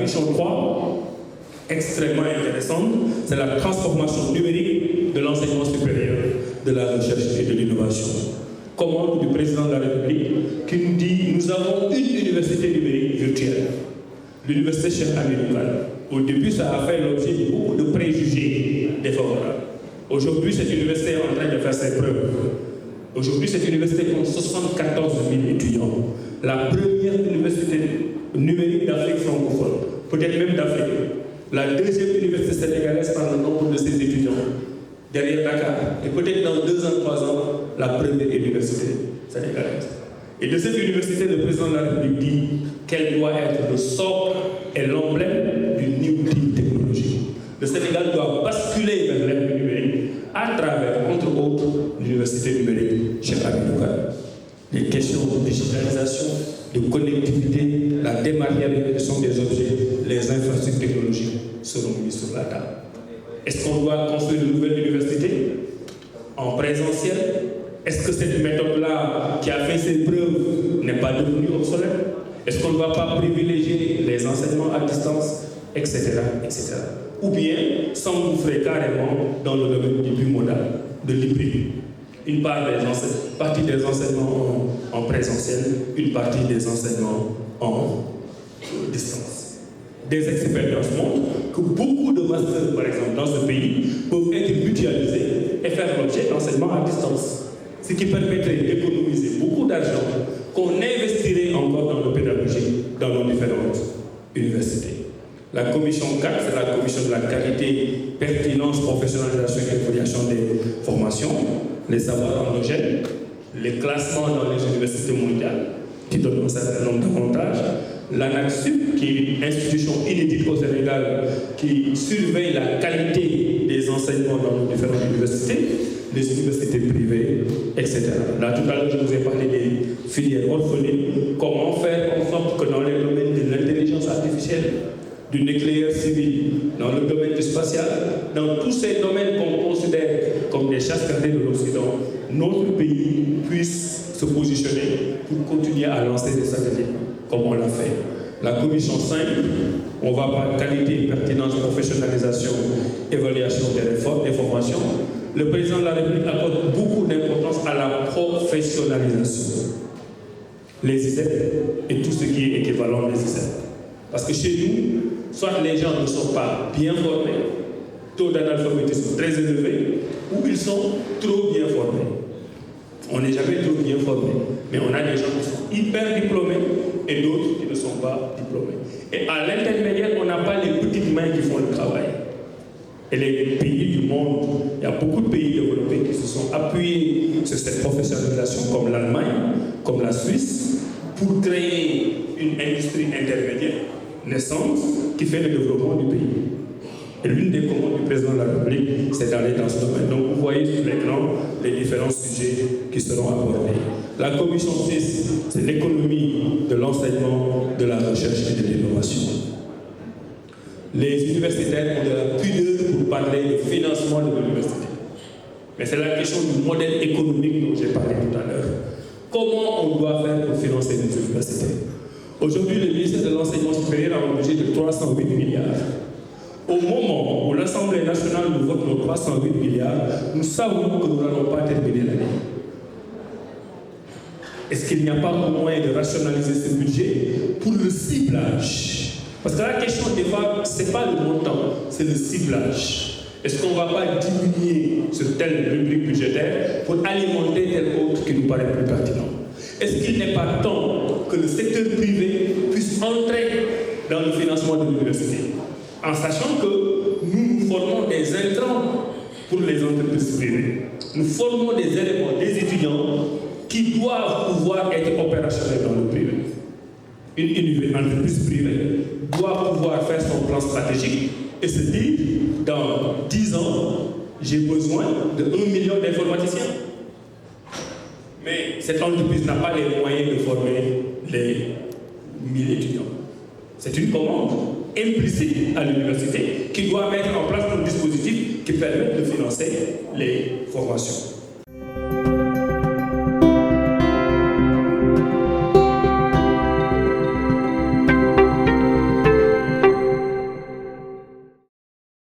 mission 3, extrêmement intéressante, c'est la transformation numérique de l'enseignement supérieur, de la recherche et de l'innovation. Commande du président de la République qui nous dit nous avons une université numérique virtuelle, l'université Cheikh Hamidou Kane. Au début, ça a fait l'objet de beaucoup de préjugés défavorables. Aujourd'hui, cette université est en train de faire ses preuves. Aujourd'hui, cette université compte 74 000 étudiants. La première université numérique d'Afrique francophone, peut-être même d'Afrique. La deuxième université sénégalaise par le nombre de ses étudiants, derrière Dakar. Et peut-être dans 2 ans, 3 ans, la première université sénégalaise. Et de cette université, le président de la République dit qu'elle doit être le socle et l'emblème du New Deal technologique. Le Sénégal doit basculer vers l'ère numérique à travers, entre autres, l'université numérique Cheikh Hamidou Kane. Les questions de digitalisation, de connectivité, la dématérialisation des objets, les infrastructures technologiques seront mises sur la table. Est-ce qu'on doit construire de nouvelles universités en présentiel? Est-ce que cette méthode-là, qui a fait ses preuves, n'est pas devenue obsolète? Est-ce qu'on ne va pas privilégier les enseignements à distance, etc., etc. Ou bien s'engouffrer carrément dans le domaine du bimodal, de l'hybride. Une partie des enseignements en présentiel, une partie des enseignements en distance. Des expériences montrent que beaucoup de masters, par exemple, dans ce pays, peuvent être mutualisés et faire l'objet d'enseignements à distance. Ce qui permettrait d'économiser beaucoup d'argent qu'on investirait encore dans nos pédagogies, dans nos différentes universités. La commission 4, c'est la commission de la qualité, pertinence, professionnalisation et évaluation des formations, les savoirs endogènes, les classements dans les universités mondiales, qui donnent un certain nombre d'avantages, l'ANACSUP, qui est une institution inédite au Sénégal, qui surveille la qualité des enseignements dans nos différentes universités, les universités privées, etc. Là, tout à l'heure, je vous ai parlé des filières orphelines. Comment faire en sorte que dans les domaines de l'intelligence artificielle, du nucléaire civil, dans le domaine du spatial, dans tous ces domaines qu'on considère comme des chasses gardées de l'Occident, notre pays puisse se positionner pour continuer à lancer des satellites comme on l'a fait. La commission 5, on va par qualité, pertinence, professionnalisation, évaluation des formations. Le président de la République accorde beaucoup d'importance à la professionnalisation. Les ISEP et tout ce qui est équivalent des ISEP. Parce que chez nous, soit les gens ne sont pas bien formés, taux d'analphabétisme très élevé, ou ils sont trop bien formés. On n'est jamais trop bien formés, mais on a des gens qui sont hyper diplômés et d'autres qui ne sont pas diplômés. Et à l'intermédiaire, on n'a pas les petites mains qui font le travail. Et les pays du monde, il y a beaucoup de pays développés qui se sont appuyés sur cette professionnalisation, comme l'Allemagne, comme la Suisse, pour créer une industrie intermédiaire naissante qui fait le développement du pays. Et l'une des commandes du président de la République, c'est d'aller dans ce domaine. Donc vous voyez sur l'écran les différents sujets qui seront abordés. La commission 6, c'est l'économie de l'enseignement, de la recherche et de l'innovation. Les universitaires ont de la pudeur pour parler de financement de l'université. Mais c'est la question du modèle économique dont j'ai parlé tout à l'heure. Comment on doit faire pour financer les universités? Aujourd'hui, le ministère de l'Enseignement supérieur a un budget de 308 milliards. Au moment où l'Assemblée nationale nous vote nos 308 milliards, nous savons que nous n'allons pas terminer l'année. Est-ce qu'il n'y a pas moyen de rationaliser ce budget pour le ciblage? Parce que la question des fois, ce n'est pas le montant, c'est le ciblage. Est-ce qu'on ne va pas diminuer sur telle rubrique budgétaire pour alimenter tel autre qui nous paraît plus pertinent? Est-ce qu'il n'est pas temps que le secteur privé puisse entrer dans le financement de l'université, en sachant que nous formons des intrants pour les entreprises privées. Nous formons des éléments, des étudiants qui doivent pouvoir être opérationnels dans le privé. Une entreprise privée doit pouvoir faire son plan stratégique et se dire, dans 10 ans, j'ai besoin de 1 million d'informaticiens. Mais cette entreprise n'a pas les moyens de former les 1000 étudiants. C'est une commande implicite à l'université qui doit mettre en place un dispositif qui permette de financer les formations.